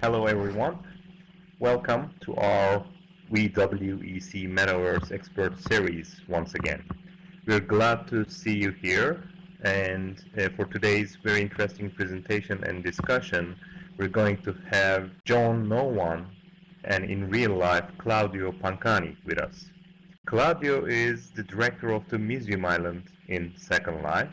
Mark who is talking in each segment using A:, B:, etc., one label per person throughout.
A: Hello, everyone. Welcome to our VWEC Metaverse Expert Series once again. We're glad to see you here. And for today's very interesting presentation and discussion, we're going to have John Noone and in real life Claudio Pancani with us. Claudio is the director of the Museum Island in Second Life.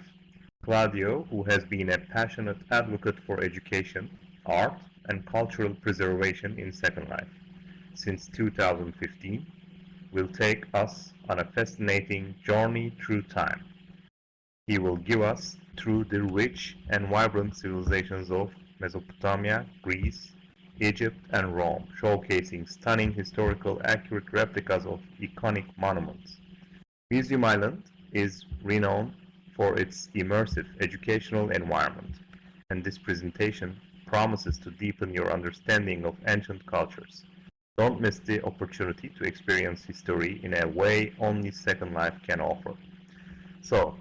A: Claudio, who has been a passionate advocate for education, art, and cultural preservation in Second Life since 2015, will take us on a fascinating journey through time. He will give us through the rich and vibrant civilizations of Mesopotamia, Greece, Egypt, and Rome, showcasing stunning historical accurate replicas of iconic monuments. Museum Island is renowned for its immersive educational environment, and this presentation promises to deepen your understanding of ancient cultures. Don't miss the opportunity to experience history in a way only Second Life can offer. So,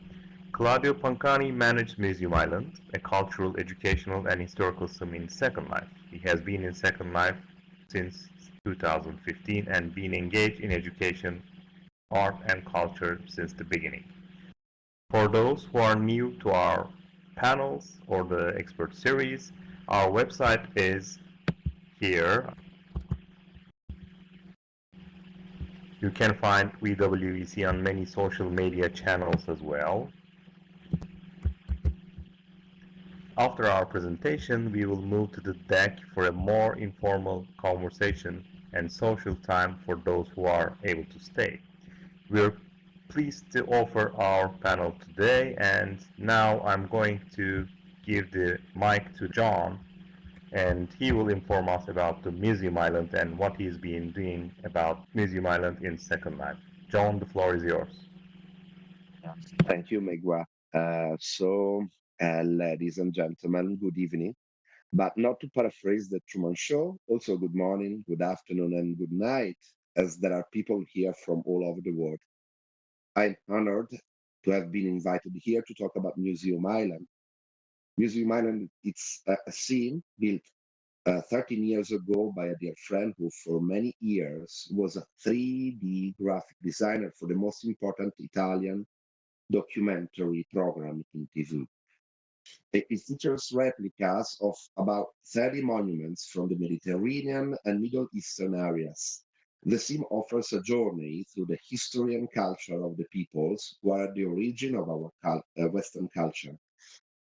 A: Claudio Pancani managed Museum Island, a cultural, educational, and historical sim in Second Life. He has been in Second Life since 2015 and been engaged in education, art, and culture since the beginning. For those who are new to our panels or the expert series, our website is here. You can find VWEC on many social media channels as well. After our presentation, we will move to the deck for a more informal conversation and social time for those who are able to stay. We're pleased to offer our panel today, and now I'm going to give the mic to John, and he will inform us about the Museum Island and what he's been doing about Museum Island in Second Life. John, the floor is yours.
B: Thank you, Megwa. Ladies and gentlemen, good evening. But not to paraphrase the Truman Show, also good morning, good afternoon, and good night, as there are people here from all over the world. I'm honored to have been invited here to talk about Museum Island. Museum Island, it's a scene built 13 years ago by a dear friend who, for many years, was a 3D graphic designer for the most important Italian documentary program in TV. It features replicas of about 30 monuments from the Mediterranean and Middle Eastern areas. The sim offers a journey through the history and culture of the peoples who are at the origin of our Western culture.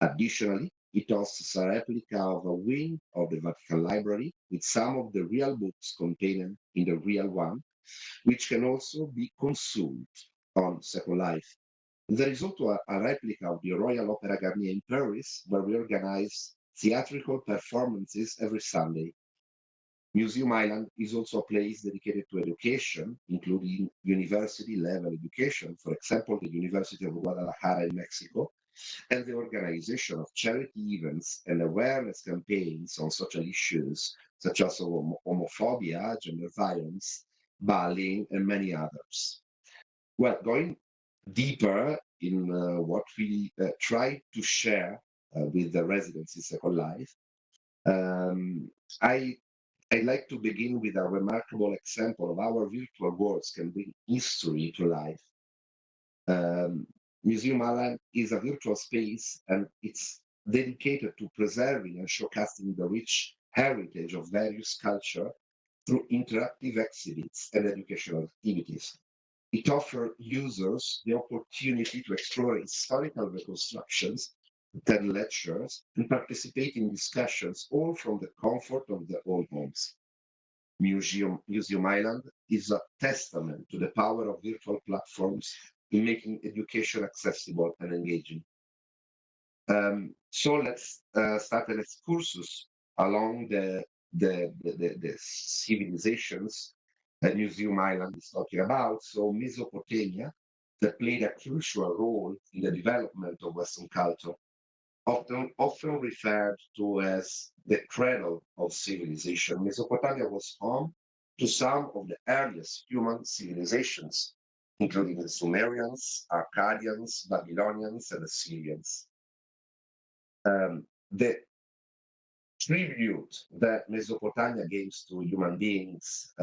B: Additionally, it hosts a replica of a wing of the Vatican Library with some of the real books contained in the real one, which can also be consumed on Second Life. There is also a replica of the Royal Opera Garnier in Paris, where we organize theatrical performances every Sunday. Museum Island is also a place dedicated to education, including university level education, for example, the University of Guadalajara in Mexico, and the organization of charity events and awareness campaigns on social issues such as homophobia, gender violence, bullying, and many others. Well, going deeper in what we try to share with the residents in Second Life, um, I I'd like to begin with a remarkable example of how our virtual worlds can bring history to life. Um, Museum Island is a virtual space and it's dedicated to preserving and showcasing the rich heritage of various culture through interactive exhibits and educational activities. It offers users the opportunity to explore historical reconstructions, attend lectures, and participate in discussions, all from the comfort of their own homes. Museum Island is a testament to the power of virtual platforms in making education accessible and engaging. So let's start an excursus along the civilizations that Museum Island is talking about. So Mesopotamia, that played a crucial role in the development of Western culture, often referred to as the cradle of civilization. Mesopotamia was home to some of the earliest human civilizations, including the Sumerians, Akkadians, Babylonians, and Assyrians. Um, the tribute that Mesopotamia gives to human beings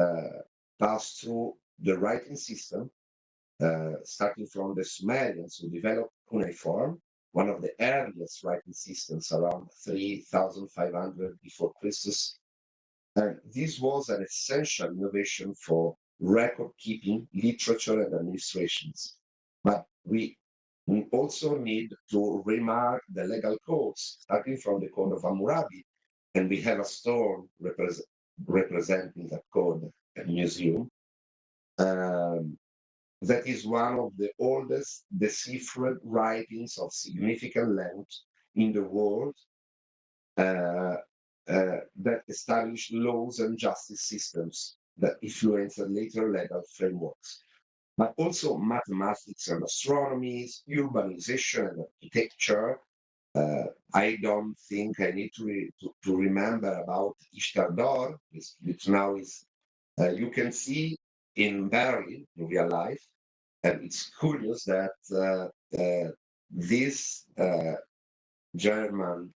B: passed through the writing system, starting from the Sumerians who developed cuneiform, one of the earliest writing systems around 3,500 before Christus. And this was an essential innovation for record keeping, literature, and administrations. But we also need to remark the legal codes, starting from the Code of Hammurabi. And we have a stone representing that code at museum. Um, that is one of the oldest deciphered writings of significant length in the world uh, that establish laws and justice systems that influence later legal frameworks, but also mathematics and astronomy, urbanization and architecture. Uh, I don't think I need to remember about Ishtar Dor, which now is, you can see in Berlin in real life. And it's curious that these German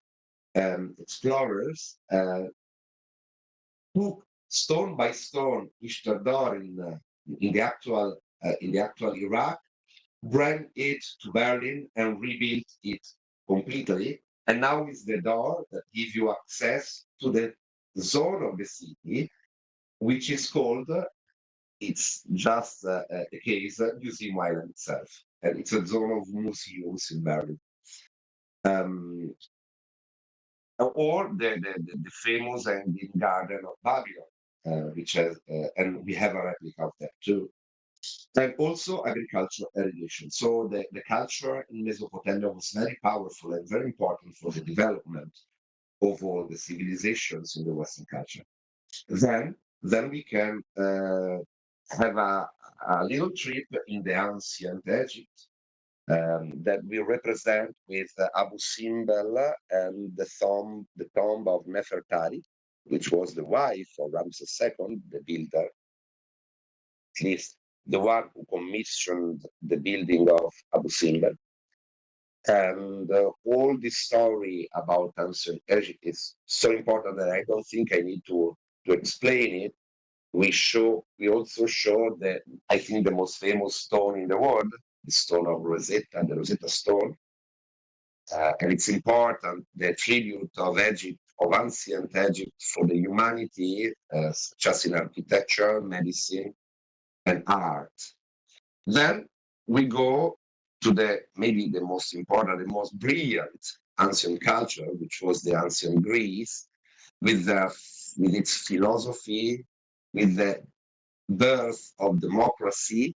B: explorers took stone by stone Ishtadar in the actual Iraq, brought it to Berlin and rebuilt it completely. And now is the door that gives you access to the zone of the city, which is called, it's just a case, Museum Island itself. And it's a zone of museums in Berlin. Um, or the famous Hanging Garden of Babylon, which has, and we have a replica of that too. And also agriculture irrigation. So the culture in Mesopotamia was very powerful and very important for the development of all the civilizations in the Western culture. Then, then we can have a little trip in the ancient Egypt that we represent with Abu Simbel and the tomb of Nefertari, which was the wife of Ramses II, the builder, at least the one who commissioned the building of Abu Simbel. And all this story about ancient Egypt is so important that I don't think I need to explain it. We also show that I think the most famous stone in the world, the stone of Rosetta, the Rosetta Stone. And it's important, the tribute of Egypt, of ancient Egypt for the humanity, just in architecture, medicine, and art. Then we go to the maybe the most important, the most brilliant ancient culture, which was the ancient Greece, with with its philosophy, with the birth of democracy,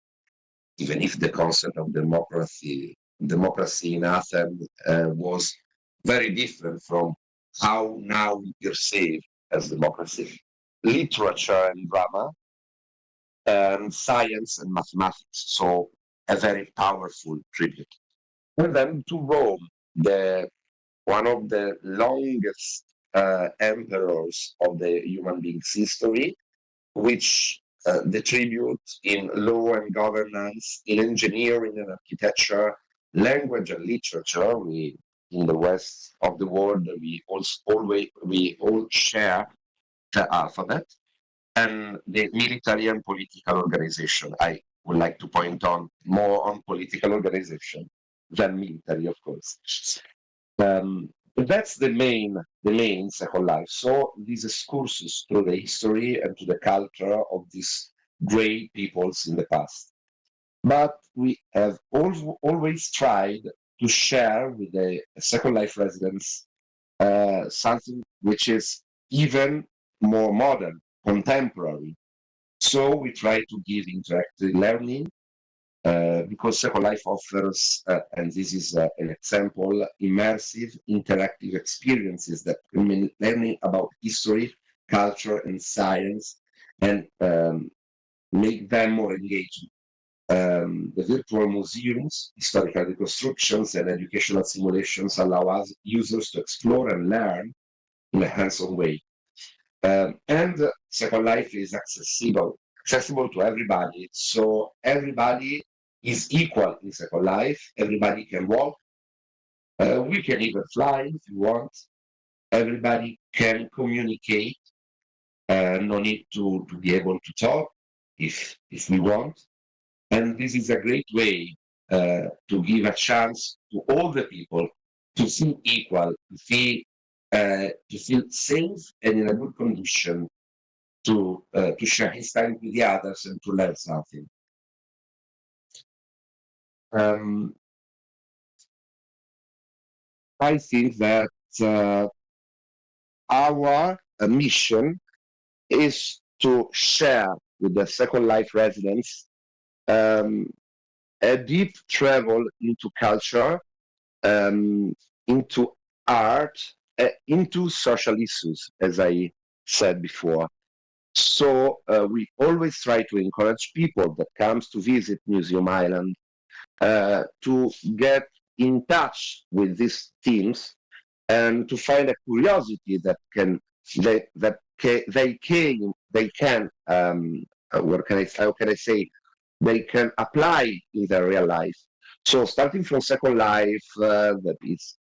B: even if the concept of democracy in Athens was very different from how now we perceive as democracy. Literature and drama, and science and mathematics. So a very powerful tribute. And then to Rome, the one of the longest emperors of the human being's history, which the tribute in law and governance, in engineering and architecture, language and literature. We in the west of the world we all share the alphabet, and the military and political organization. I would like to point on more on political organization than military, of course. But that's the main Second Life. So this excursus through the history and to the culture of these great peoples in the past. But we have always tried to share with the Second Life residents something which is even more modern, contemporary. So we try to give interactive learning because Second Life offers, and this is an example, immersive interactive experiences that mean learning about history, culture, and science, and make them more engaging. The virtual museums, historical reconstructions, and educational simulations allow us users to explore and learn in a hands-on way. And Second Life is accessible to everybody. So everybody is equal in Second Life. Everybody can walk. We can even fly if you want. everybody can communicate, no need to be able to talk if we want. And this is a great way to give a chance to all the people to feel equal, to feel safe and in a good condition to share his time with the others and to learn something. Um, I think that uh, our mission is to share with the Second Life residents um, a deep travel into culture, um, into art, into social issues, as I said before. So we always try to encourage people that comes to visit Museum Island to get in touch with these themes and to find a curiosity that they can what can I how can I say they can apply in their real life. So starting from Second Life, that is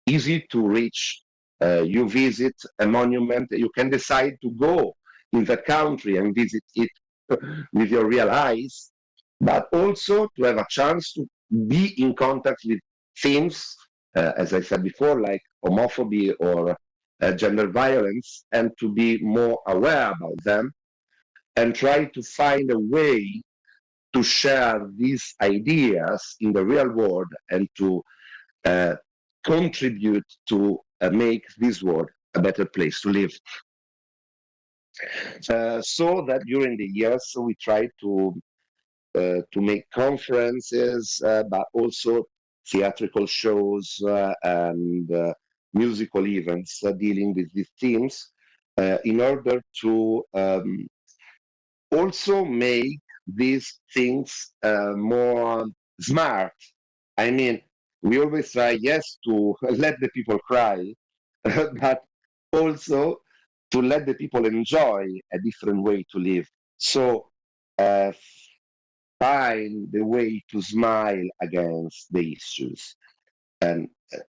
B: easy to reach. You visit a monument, you can decide to go in that country and visit it with your real eyes, but also to have a chance to be in contact with themes, as I said before, like homophobia or gender violence, and to be more aware about them and try to find a way to share these ideas in the real world and to uh, contribute to make this world a better place to live. So that during the years we try to make conferences, but also theatrical shows and musical events dealing with these themes in order to also make these things more smart. I mean, we always try, yes, to let the people cry, but also to let the people enjoy a different way to live. So uh, find the way to smile against the issues. And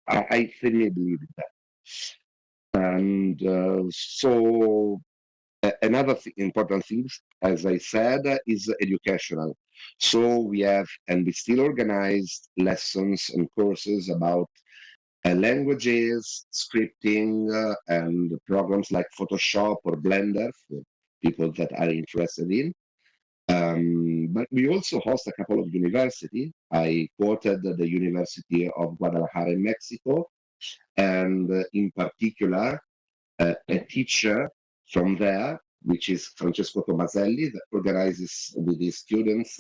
B: I firmly believe in that. And so another important thing, as I said, is educational. So we have, and we still organize lessons and courses about languages, scripting, and programs like Photoshop or Blender for people that are interested in. But we also host a couple of universities. I quoted the University of Guadalajara in Mexico, and in particular, a teacher from there, which is Francesco Tomaselli, that organizes with his students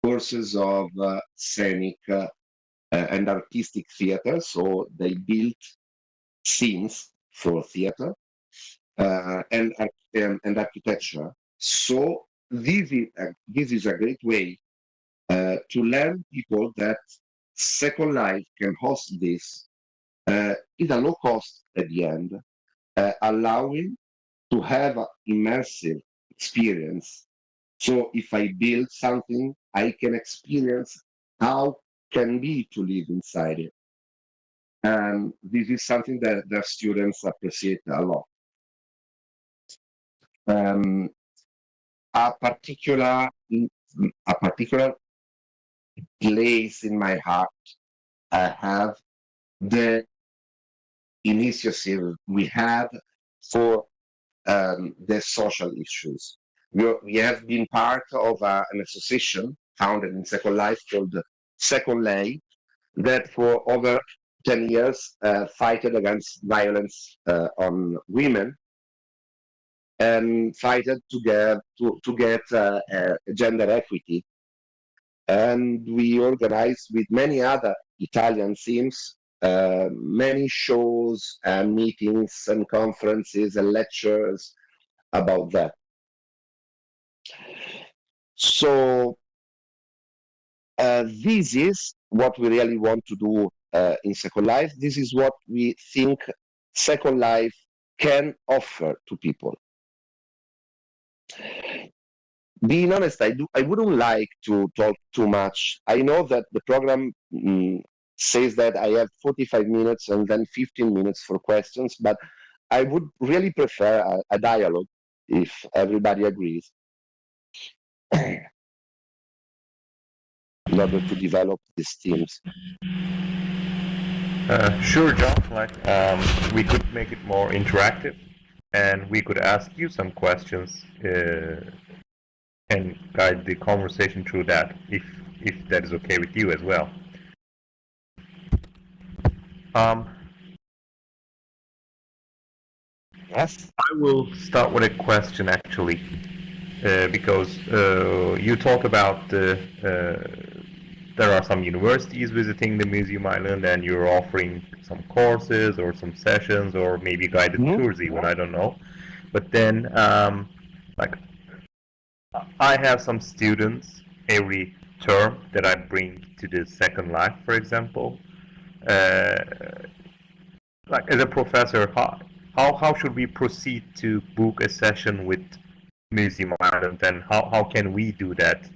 B: courses of scenic and artistic theater. So they build scenes for theater and architecture. So this is a great way to learn people that Second Life can host this is a low cost at the end, allowing to have an immersive experience. So if I build something, I can experience how can be to live inside it. And this is something that the students appreciate a lot. Um, a particular a particular place in my heart I have the initiative we had for the social issues. We have been part of an association founded in Second Life called Second Lay that for over 10 years fighted against violence on women and fighted to get gender equity. And we organized with many other Italian teams many shows and meetings and conferences and lectures about that. So this is what we really want to do in Second Life. This is what we think Second Life can offer to people. Being honest, I wouldn't like to talk too much. I know that the program says that I have 45 minutes and then 15 minutes for questions, but I would really prefer a dialogue if everybody agrees in order to develop these teams.
A: Sure, John. We could make it more interactive, and we could ask you some questions and guide the conversation through that, if that is okay with you as well.
B: Yes.
A: I will start with a question actually, because you talk about there are some universities visiting the museum island, and you're offering some courses or some sessions or maybe guided tours even. I don't know, but then like I have some students every term that I bring to the Second Life, for example. Uh, like as a professor, how should we proceed to book a session with Museum Island, and how can we do that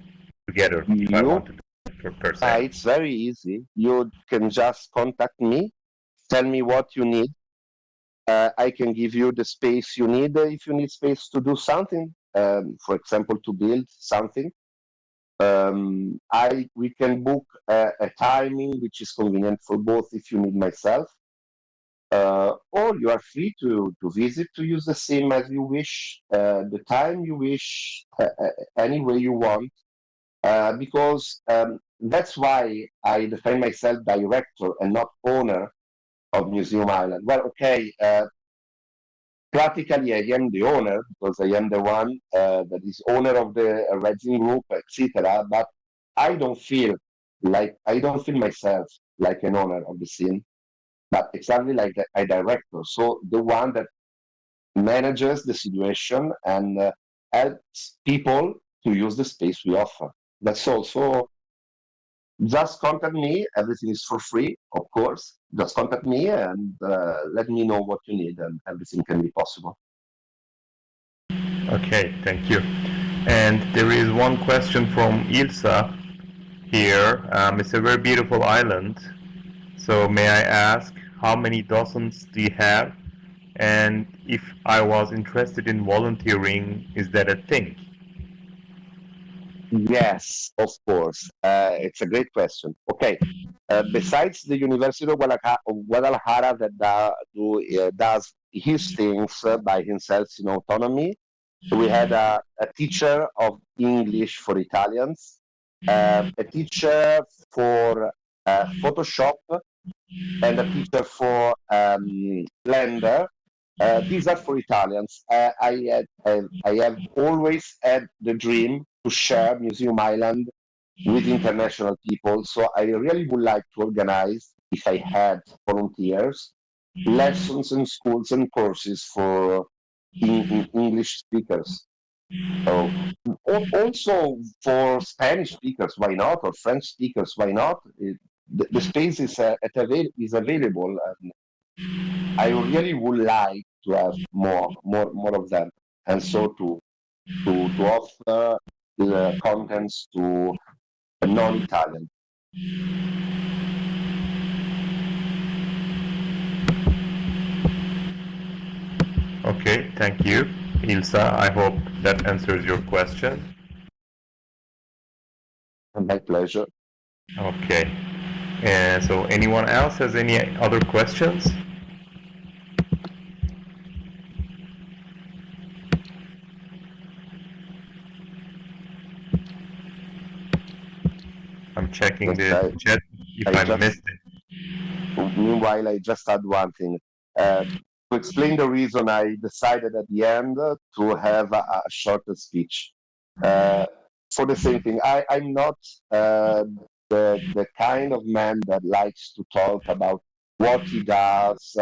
A: together if I want to do it per se?
B: It's very easy. You can just contact me, tell me what you need. I can give you the space you need if you need space to do something, for example, to build something. We can book a timing which is convenient for both if you need myself. Or you are free to visit, to use the sim as you wish, the time you wish, any way you want, because that's why I define myself director and not owner of Museum Island. Well, okay, practically I am the owner because I am the one that is owner of the Redzing Group, etc. But I don't feel myself like an owner of the scene, but exactly like a director. So the one that manages the situation and helps people to use the space we offer. That's all. So just contact me. Everything is for free, of course. Just contact me and let me know what you need, and everything can be possible.
A: Okay, thank you. And there is one question from Ilsa here. It's a very beautiful island. So may I ask, how many dozens do you have? And if I was interested in volunteering, is that a thing?
B: Yes, of course. It's a great question. Okay. Besides the University of Guadalajara that does his things by himself in autonomy, we had a teacher of English for Italians, a teacher for Photoshop, and a teacher for Blender. These are for Italians. I have always had the dream to share Museum Island with international people. So I really would like to organize, if I had volunteers, lessons in schools and courses for English speakers. Oh, also for Spanish speakers, why not? Or French speakers, why not? The space is available, and I really would like to have more of them, and so to offer the contents to a non-Italian.
A: Okay, thank you, Ilsa. I hope that answers your question.
B: My pleasure.
A: Okay. And so anyone else has any other questions? I'm checking the chat if I missed it.
B: Meanwhile, I just add one thing. To explain the reason I decided at the end to have a shorter speech. For the same thing, I'm not the kind of man that likes to talk about what he does.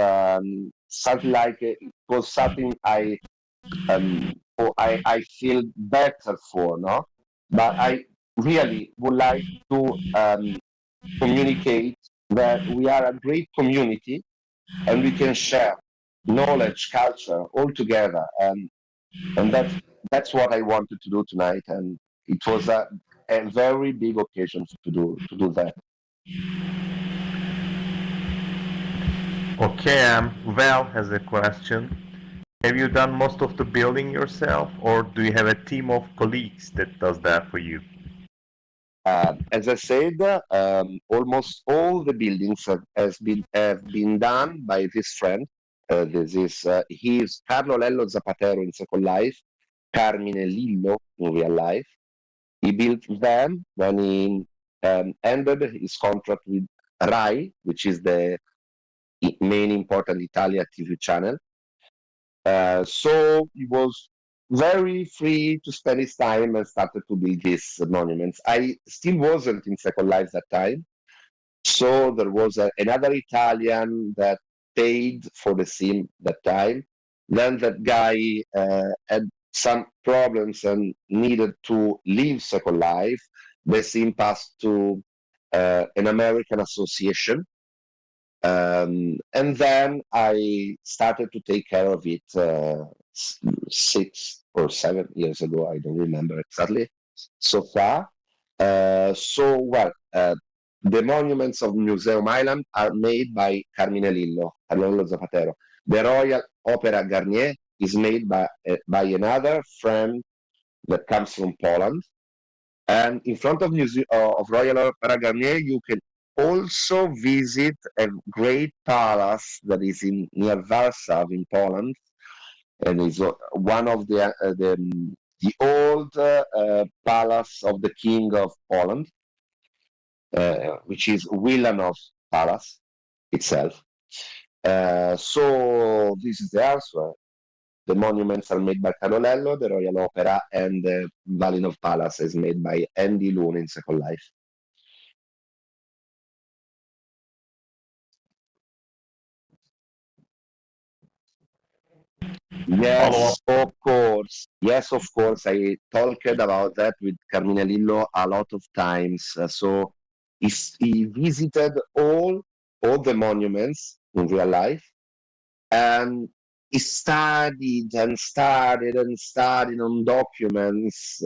B: Something like it was something I feel better for, no? But I really would like to communicate that we are a great community and we can share knowledge, culture all together, and that's what I wanted to do tonight, and it was a very big occasion to do that.
A: Okay, Val has a question. Have you done most of the building yourself, or do you have a team of colleagues that does that for you?
B: As I said, almost all the buildings have been done by this friend. This is he is Carlo Lello Zapatero in Second Life, Carmine Lillo in real life. He built them when he ended his contract with Rai, which is the main important Italian TV channel. So he was very free to spend his time and started to build these monuments. I still wasn't in Second Life that time. So there was another Italian that paid for the sim that time. Then that guy had some problems and needed to leave Second Life. The sim passed to an American association. And then I started to take care of it 6 or 7 years ago. I don't remember exactly so far. The monuments of Museum Island are made by Carmine Lillo, Carmelo Zapatero. The Royal Opera Garnier is made by another friend that comes from Poland. And in front of of Royal Opera Garnier, you can also visit a great palace that is in near Warsaw in Poland, and is one of the old palace of the King of Poland, which is Wilanów Palace itself. So this is the answer. The monuments are made by Carolello, the Royal Opera, and the Valinov Palace is made by Andy Loone in Second Life.
A: Follow up.
B: Yes, of course. Yes, of course. I talked about that with Carmine Lillo a lot of times. So he visited all the monuments in real life, and he studied and studied and studied on documents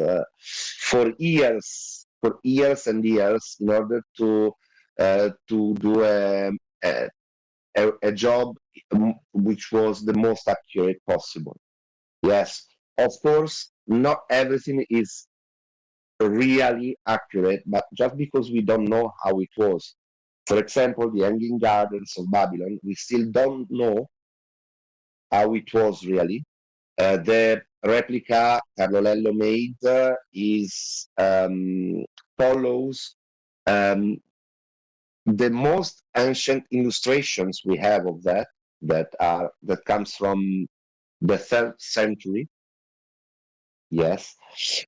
B: for years and years, in order to do a, a job which was the most accurate possible. Yes, of course, not everything is really accurate, but just because we don't know how it was. For example, the Hanging Gardens of Babylon, we still don't know how it was really. The replica Carolello made is follows um, the most ancient illustrations we have of that comes from the third century. Yes.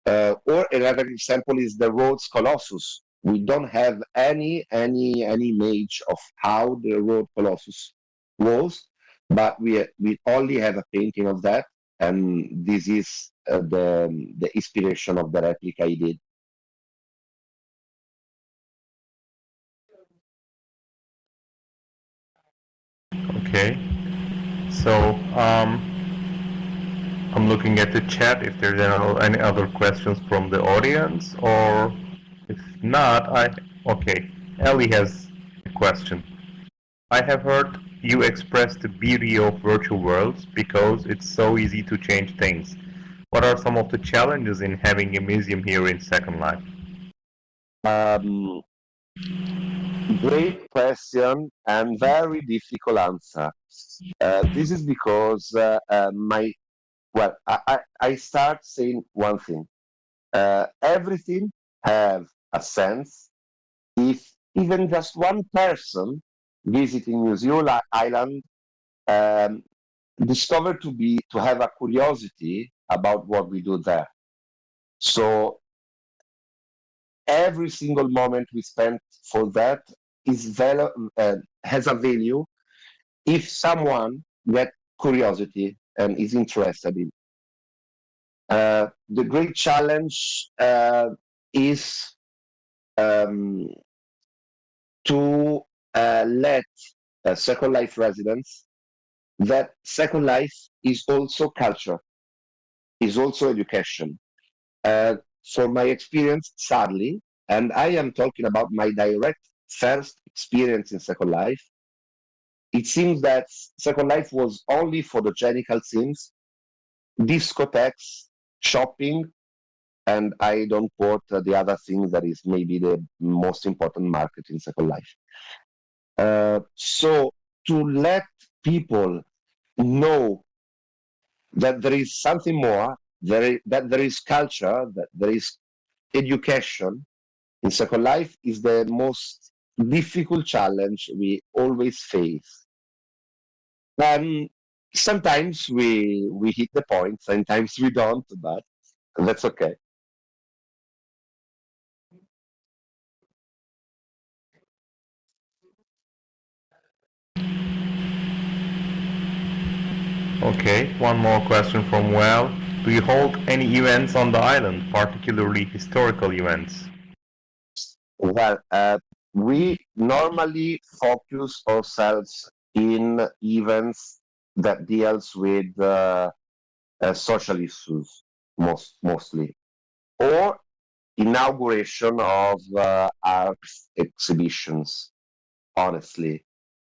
B: Or another example is the Rhodes Colossus. We don't have any image of how the Rhodes Colossus was, but we only have a painting of that, and this is the inspiration of the replica he did.
A: Okay. So, I'm looking at the chat if there's any other questions from the audience, or if not, okay. Ellie has a question. I have heard you express the beauty of virtual worlds because it's so easy to change things. What are some of the challenges in having a museum here in Second Life?
B: Um, Great question and very difficult answer. This is because I start saying one thing. Everything have a sense if even just one person visiting Museum Island um, discover to have a curiosity about what we do there. So every single moment we spend for that has a value if someone get curiosity and is interested in. The great challenge is um, to let Second Life residents that Second Life is also culture, is also education. Uh, for my experience, sadly, and I am talking about my direct first experience in Second Life, it seems that Second Life was only photogenical scenes, discotheques, shopping, and I don't quote the other thing that is maybe the most important market in Second Life. So to let people know that there is something more, that there is culture, that there is education in Second Life is the most difficult challenge we always face. Um, Sometimes we hit the point, sometimes we don't, but that's okay.
A: Okay, one more question from Well. Do you hold any events on the island, particularly historical events?
B: Well, we normally focus ourselves in events that deals with social issues mostly, or inauguration of art exhibitions. Honestly,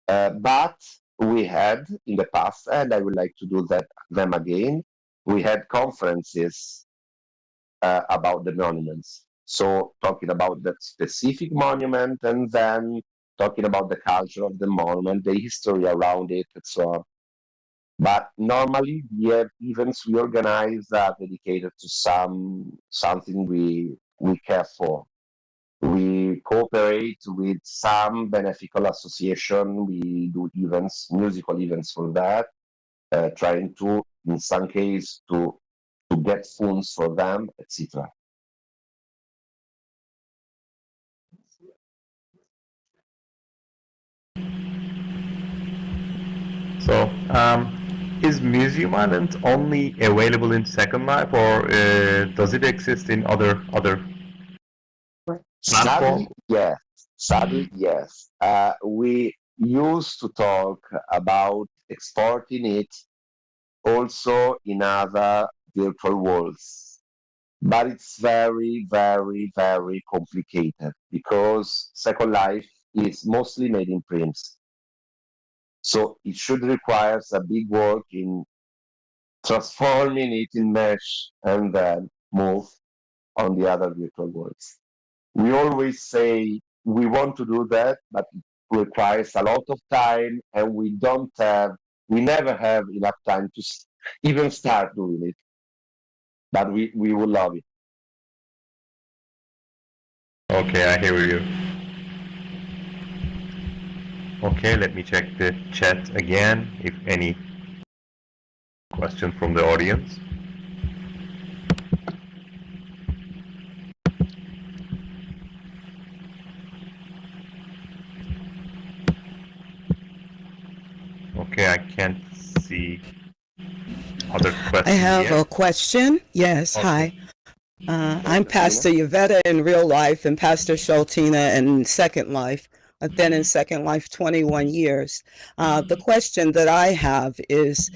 B: but we had in the past, and I would like to do them again. We had conferences about the monuments. So talking about that specific monument and then talking about the culture of the monument, the history around it, and so on. But normally we have events we organize dedicated to something we care for. We cooperate with some beneficial association. We do events, musical events for that, trying to, in some case, to get funds for them, etc.
A: So, is Museum Island only available in Second Life, or does it exist in other
B: Sadly,
A: platforms?
B: yes. Sadly, yes. We used to talk about exporting it also in other virtual worlds, but it's very, very, very complicated because Second Life is mostly made in prints. So it should require a big work in transforming it in mesh and then move on the other virtual worlds. We always say we want to do that, but it requires a lot of time, and we never have enough time to even start doing it. But we will love it.
A: Okay, I hear you. Okay, let me check the chat again, if any question from the audience. Okay, I can't see other questions
C: I have
A: yet.
C: a question. Yes,
A: Okay.
C: hi. I'm
B: Tina?
C: Pastor Yvetta in real life and Pastor Sholtina in Second Life. I've been in Second Life 21 years. The question that I have is,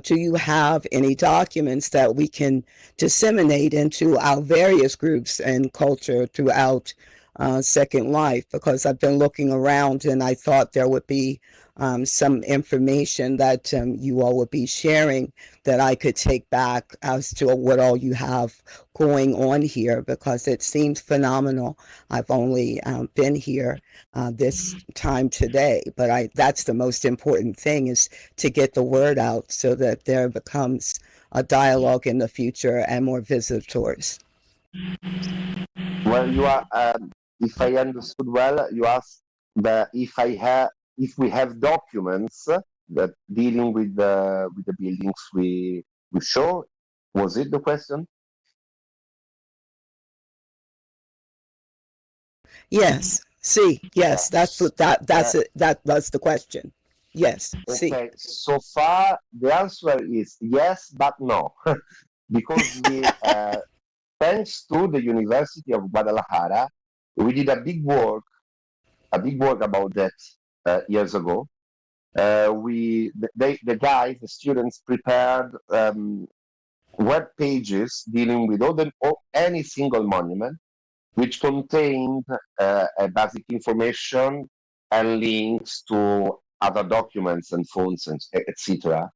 C: do you have any documents that we can disseminate into our various groups and culture throughout Second Life? Because I've been looking around and I thought there would be some information that you all would be sharing that I could take back as to what all you have going on here, because it seems phenomenal. I've only been here this time today, but that's the most important thing, is to get the word out so that there becomes a dialogue in the future and more visitors.
B: Well, you are. If I understood well, you asked if we have documents that dealing with the buildings we show. Was it the question?
C: Yes, see, yes, that's
B: Yes.
C: what
B: Uh,
C: that's it. That's the question. Yes, see.
B: okay. So far, the answer is yes, but no, because thanks to the University of Guadalajara, we did a big work about that years ago. The students prepared web pages dealing with any single monument, which contained a basic information and links to other documents and phones, and etc.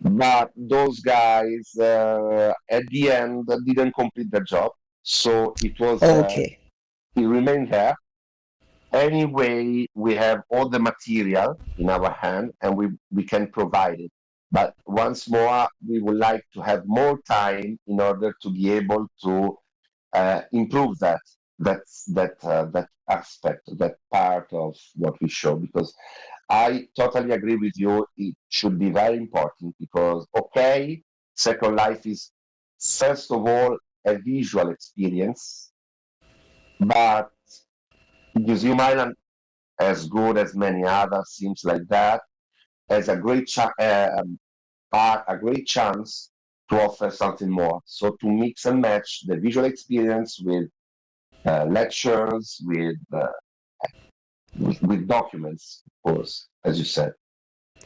B: But those guys, at the end, didn't complete the job. So it was there,
C: Okay.
B: it remained there. Anyway, we have all the material in our hand and we can provide it. But once more, we would like to have more time in order to be able to improve that aspect, that part of what we show. Because I totally agree with you. It should be very important because, okay, Second Life is first of all a visual experience, but Museum Island, as good as many others, seems like that, has a a great chance to offer something more. So to mix and match the visual experience with lectures, with documents, of course, as you said.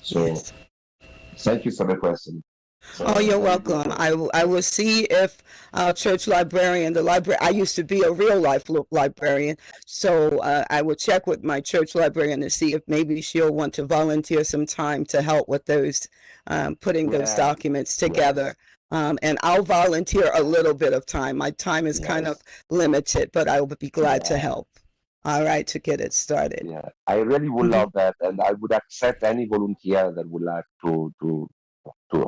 B: So
C: Yes.
B: thank you for the question.
C: Oh, you're
B: Very good
C: welcome.
B: question.
C: I will see if our church librarian, the library, I used to be a real life librarian, so I will check with my church librarian to see if maybe she'll want to volunteer some time to help with those, putting those
B: Yeah,
C: documents
B: yes,
C: together. And I'll volunteer a little bit of time. My time is kind of
B: yes,
C: limited, but I would be glad to
B: yeah,
C: help. All right, to get it started.
B: yeah. I really would
C: Mhm.
B: love that, and I would accept any volunteer that would like to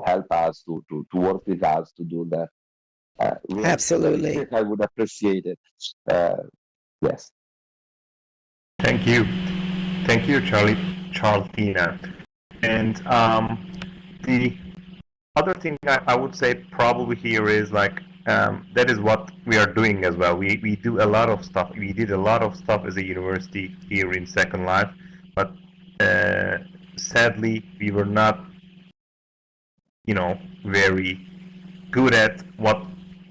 B: help us to work with us to do that. Really,
C: Absolutely.
B: I would appreciate it. Uh, yes.
A: Thank you, Charletina. And the other thing I would say probably here is like that is what we are doing as well. We do a lot of stuff. We did a lot of stuff as a university here in Second Life, but uh, sadly we were not, very good at what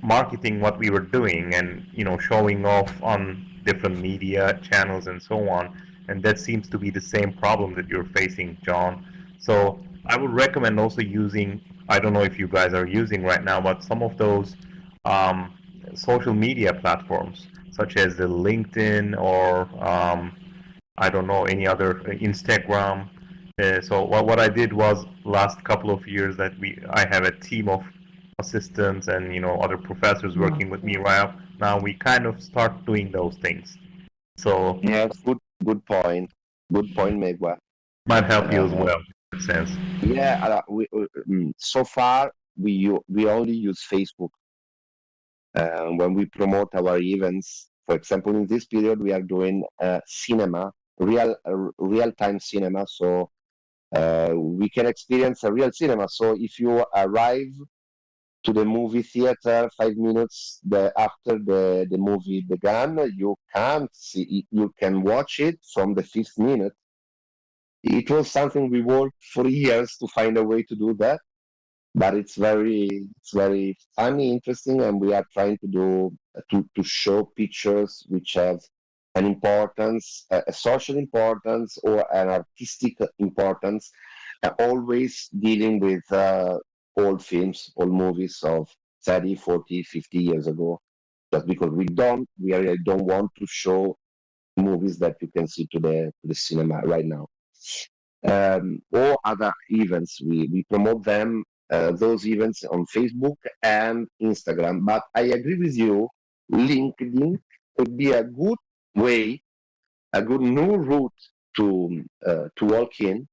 A: marketing what we were doing and showing off on different media channels and so on. And that seems to be the same problem that you're facing, John. So I would recommend also using, I don't know if you guys are using right now, but some of those um, social media platforms such as the LinkedIn or I don't know any other Instagram. So what I did was last couple of years that I have a team of assistants and other professors working with me right now. We kind of start doing those things. So
B: Yes, good point. Good point, Megwa.
A: might help you as
B: Uh,
A: well in that sense.
B: yeah, so far we only use Facebook when we promote our events. For example, in this period, we are doing cinema, real time cinema. So we can experience a real cinema. So if you arrive to the movie theater 5 minutes after the movie began, you can't see it, you can watch it from the fifth minute. It was something we worked for years to find a way to do that, but it's very funny, interesting, and we are trying to do to show pictures which have an importance, a social importance or an artistic importance, always dealing with old films, old movies of 30, 40, 50 years ago, just because we really don't want to show movies that you can see to the cinema right now. Or other events. We promote them, those events on Facebook and Instagram. But I agree with you, LinkedIn could be a good way, a good new route to walk in,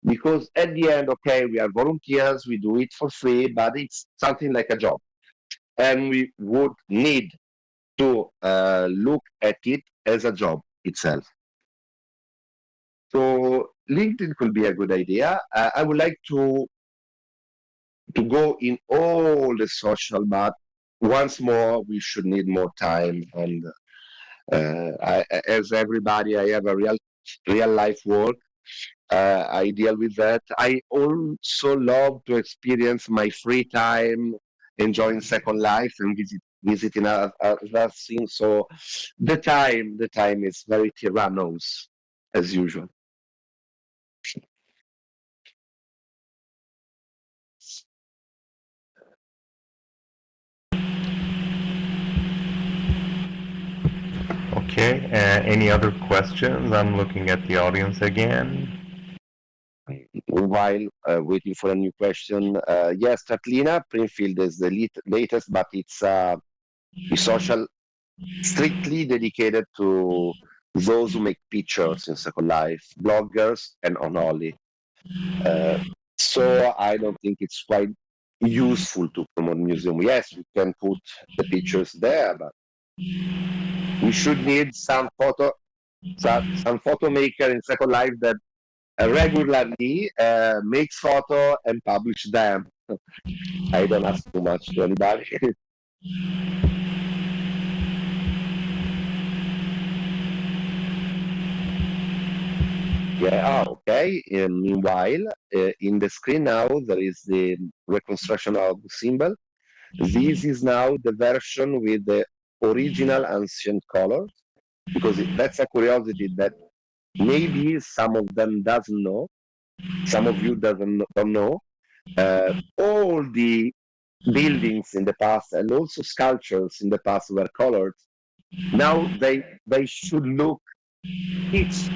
B: because at the end, okay, we are volunteers, we do it for free, but it's something like a job, and we would need to look at it as a job itself. So LinkedIn could be a good idea. I would like to go in all the social, but once more, we should need more time. And as everybody, I have a real life work. I deal with that. I also love to experience my free time, enjoying Second Life and visiting other things. So the time is very tyrannous as usual.
A: Okay. Any other questions? I'm looking at the audience again.
B: while waiting for a new question, yes, Tatlina, Printfield is the latest, but it's a social strictly dedicated to those who make pictures in Second Life, bloggers and only. So I don't think it's quite useful to promote museum. Yes, we can put the pictures there, but we should need some photo maker in Second Life that regularly makes photo and publish them. I don't ask too much to anybody. Yeah, okay. Meanwhile, in the screen now, there is the reconstruction of the symbol. This is now the version with the original ancient colors, because that's a curiosity that maybe some of them doesn't know, some of you don't know. All the buildings in the past and also sculptures in the past were colored. Now they should look each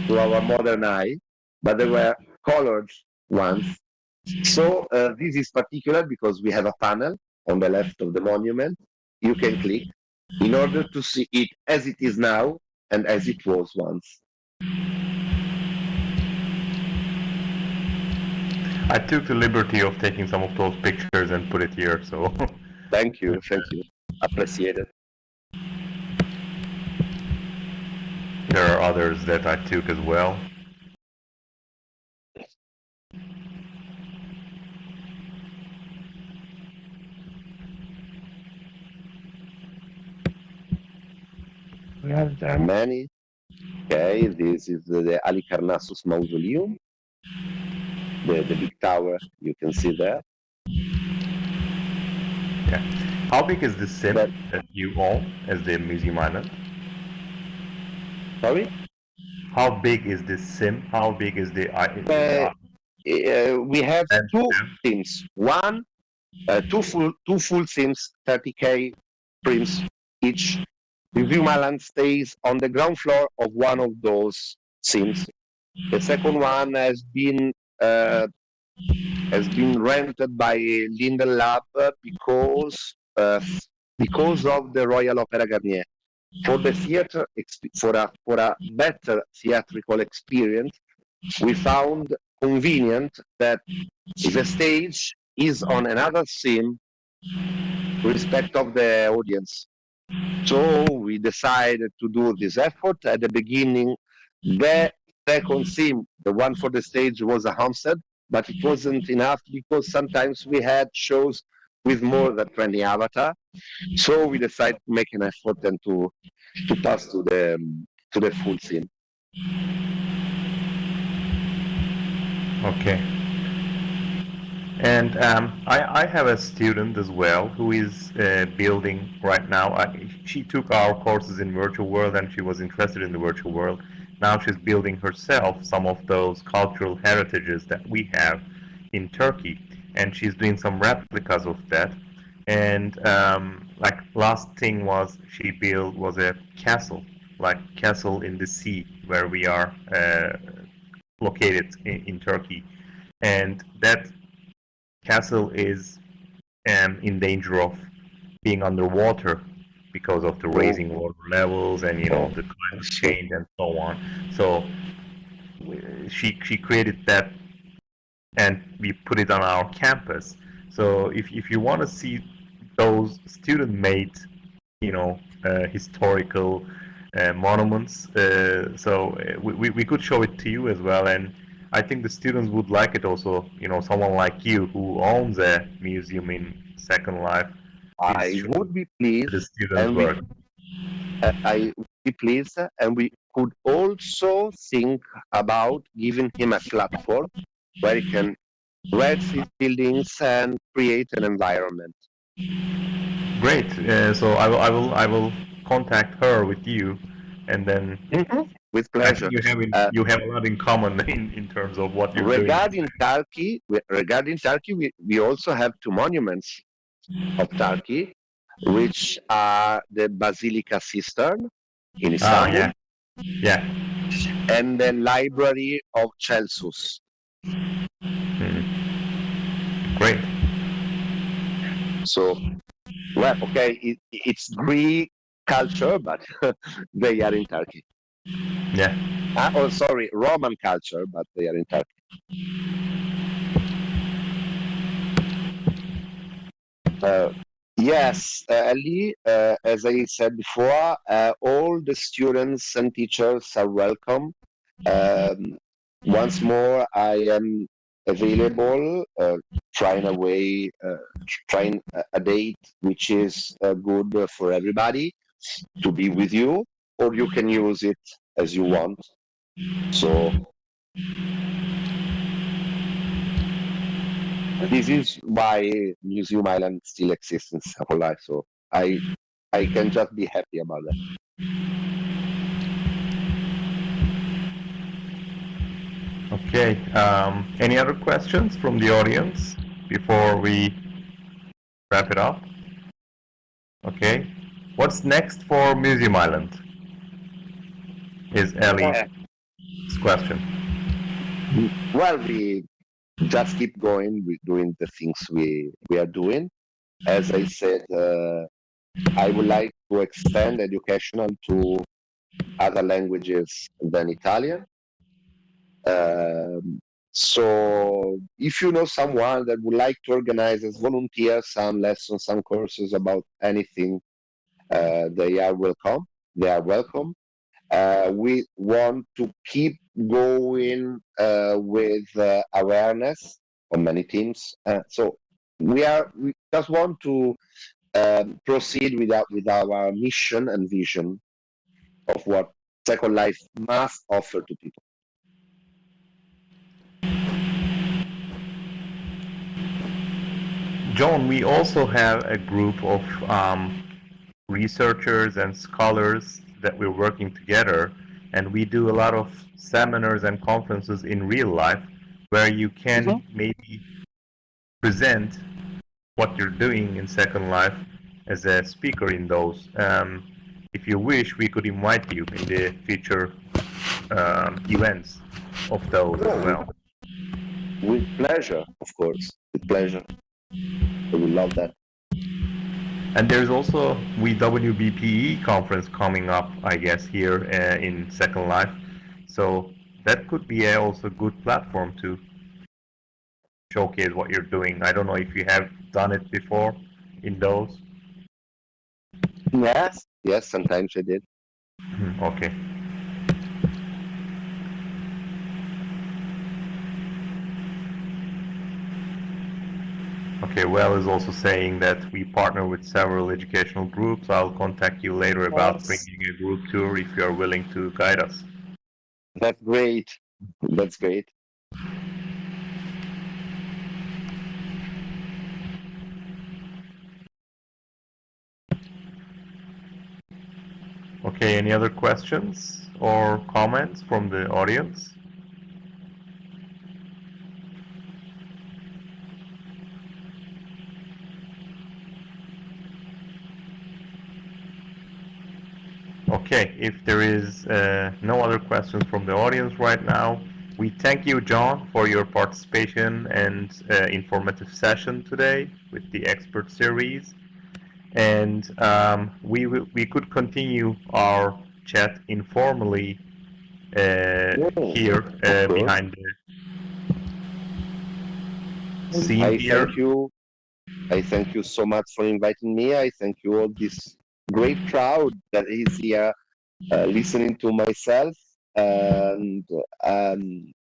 B: to our modern eye, but they were colored once. So this is particular because we have a panel on the left of the monument. You can click in order to see it as it is now and as it was once.
A: I took the liberty of taking some of those pictures and put it here, so
B: Thank you, appreciate it.
A: there are others that I took as well.
B: We have many. Okay, this is the Halicarnassus mausoleum, the big tower you can see there.
A: Yeah. How big is the sim that you own as the museum island?
B: Sorry?
A: How big is this sim? How big is the
B: we have two sims. One, two full sims, 30K prints each. Museum Island stays on the ground floor of one of those sims. The second one has been rented by Linden Lab because of the Royal Opera Garnier. For the theater, for a better theatrical experience, we found convenient that the stage is on another sim respect of the audience. So we decided to do this effort. At the beginning, the second sim, the one for the stage, was a homestead, but it wasn't enough because sometimes we had shows with more than 20 avatars. So we decided to make an effort and to pass to the full sim.
A: Okay. And I have a student as well who is building right now. She took our courses in virtual world and she was interested in the virtual world. Now she's building herself some of those cultural heritages that we have in Turkey, and she's doing some replicas of that. And like last thing was she built was a castle, like castle in the sea where we are located in Turkey, and that castle is in danger of being underwater because of the raising water levels and the climate change and so on. So she created that and we put it on our campus. So if you want to see those student-made historical monuments, so we could show it to you as well, and I think the students would like it also. Someone like you who owns a museum in Second Life.
B: I would be pleased.
A: The students' work.
B: I would be pleased, and we could also think about giving him a platform where he can read his buildings and create an environment.
A: Great. So I will contact her with you, and then
B: with pleasure.
A: You have a lot in common in terms of what you're
B: doing.
A: Regarding
B: Turkey, we also have two monuments of Turkey, which are the Basilica Cistern in Istanbul.
A: Yeah.
B: and the library of Celsus.
A: Great.
B: So, well, okay, it's Greek culture, but they are in Turkey.
A: Yeah.
B: Oh, sorry, Roman culture, but they are in Turkey. Yes, Ali, as I said before, all the students and teachers are welcome. Once more, I am available, trying a date which is good for everybody to be with you, or you can use it as you want. So this is why Museum Island still exists in Second Life. So I can just be happy about that.
A: Okay. Any other questions from the audience before we wrap it up? Okay. What's next for Museum Island? Is Ellie's question.
B: Well, we just keep going with doing the things we are doing. As I said, I would like to extend educational to other languages than Italian. So if you know someone that would like to organize as volunteer some lessons, some courses about anything, they are welcome. They are welcome. We want to keep going with awareness on many teams. So we just want to proceed with our mission and vision of what Second Life must offer to people.
A: John, we also have a group of researchers and scholars that we're working together, and we do a lot of seminars and conferences in real life where you can maybe present what you're doing in Second Life as a speaker in those. If you wish, we could invite you in the future events of those as well.
B: With pleasure, of course. With pleasure. I would love that.
A: And there's also VWBPE conference coming up, I guess, here in Second Life. So that could be also a good platform to showcase what you're doing. I don't know if you have done it before in those.
B: Yes, sometimes I did.
A: Okay. Okay, Well is also saying that we partner with several educational groups. I'll contact you later about bringing a group tour if you are willing to guide us.
B: That's great. That's great.
A: Okay, any other questions or comments from the audience? Okay, if there is no other questions from the audience right now, we thank you, John, for your participation and informative session today with the expert series. And we could continue our chat informally here behind the scene here.
B: I thank you so much for inviting me. I thank you all this great crowd that is here listening to myself. And I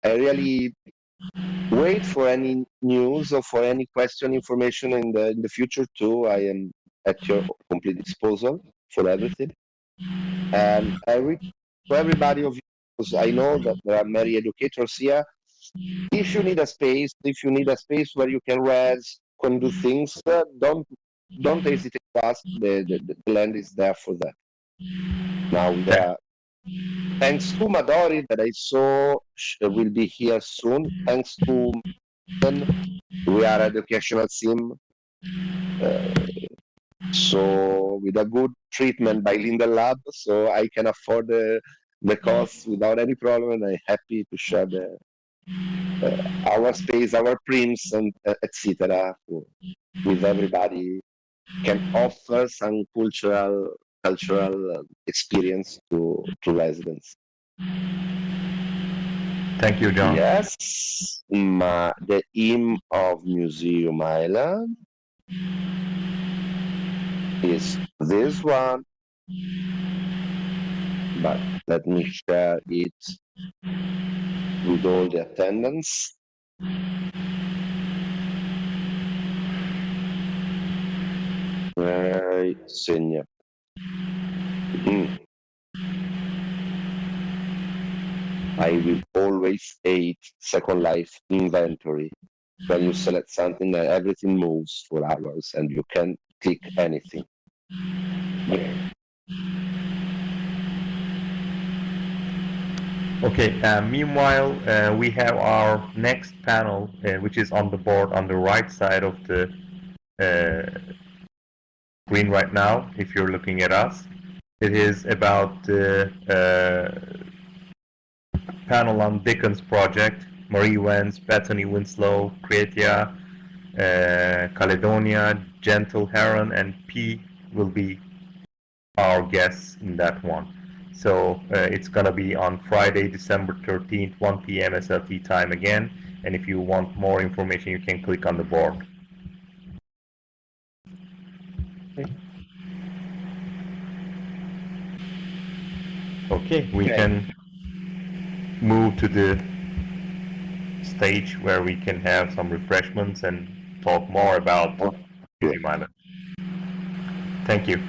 B: really wait for any news or for any question, information in the future too. I am at your complete disposal for everything. And for everybody of you, because I know that there are many educators here. If you need a space, where you can rest, can do things, don't hesitate to ask. The land is there for that. Now, thanks to Madori that I saw will be here soon. Thanks to we are educational sim. So with a good treatment by Linda Lab, so I can afford the cost without any problem, and I'm happy to share our space, our prims, and etc. with everybody. Can offer some cultural experience to residents.
A: Thank you, John.
B: Yes, the aim of Museum Island is this one, but let me share it with all the attendants. Right, senior. I will always hate Second Life inventory. When you select something, everything moves for hours and you can click anything.
A: Okay, meanwhile, we have our next panel, which is on the board on the right side of the screen right now, if you're looking at us. It is about the panel on Dickens project, Marie Wentz, Bethany Winslow, Cretia, Caledonia, Gentle Heron, and P will be our guests in that one. So it's going to be on Friday, December 13th, 1 p.m. SLT time again. And if you want more information, you can click on the board. Okay, we can move to the stage where we can have some refreshments and talk more about Museum Island. Thank you.